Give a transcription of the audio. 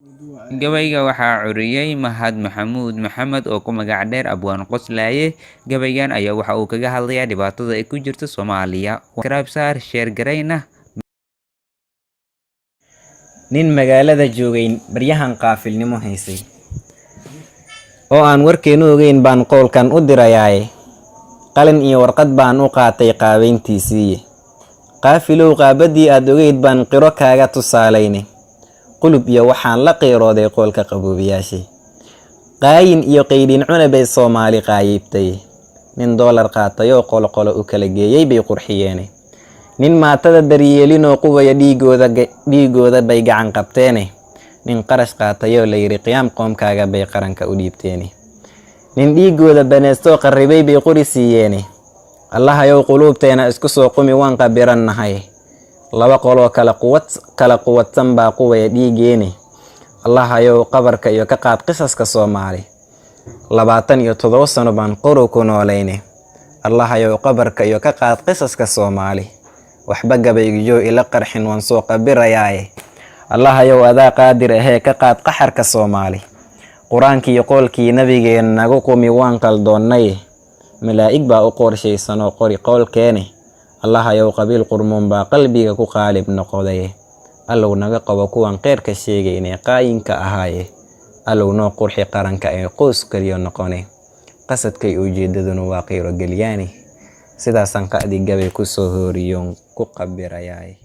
Gabayga waxaa curiyay Mahad Maxamuud Maxamed oo ku magac dheer Abwaan Qoslaaye. Gabaygan ayaa waxa uu kaga hadlayaa dhibaatada ay ku jirto Soomaaliya. Subscribe saar, share gareyna. Nin magaalada joogay baryahan qaafilnimo haysay oo aan warkeenu ogeyn baan qowlkan u dirayaaye. Qalin iyo warqad baan u qaatay qaabeyntiisii. Qaafilow qaabadii aad ogeyd baan qiro kaaga tusaalayne. Qulub iyo waxaan la qeyrooday qoolka qaboobiyaashay. Qaayin iyo qeydhin cunabay Soomaali qaayibtay. Nin doolar qaatay oo qolo u kala geeyay bay qurxiyeene. Nin maatada daryeelinoo qubaya dhiigooda bay gacan qabteene. Nin qarash qaatay oo la yiri qiyaam qoomkaaga bay qaranka u dhiibteene. Nin dhiigooda baneesto qarribay bay qori siiyeene. Allahayow quluubteena isku soo qumi waan qabirannahay. Laba qolo kala quwadsan baa quwaya dhiigeene. Allahayow qabarka iyo ka qaad qisaska Soomaali. 27 sano baan qoro ku noolayne. Allahayow qabarka iyo ka qaad qisaska Soomaali. Waxba gabaygiyo ila qarxin waan soo qabirayaaye. Allahayow adaa qaadir ahee ka qaad qaxarka Soomaali. Quraankii iyo qolkii nabigeena nagu qumi waan qaldoonnay. Malaa'ig baa u qorshaysan oo qori qowlkeene. Allahayow qabiil qurmoon baa qalbiga ku qaalib noqday. Allow naga qabo kuwan qeyrka sheegayne qaayinka ahaaye. Allow noo qurxi qaranka ee qoys kaliya noqone. Qasadkay ujeedaduna waa qeyro galyaani. Sidaasan qaadi gabay ku soo horiyoon ku qabirayaay.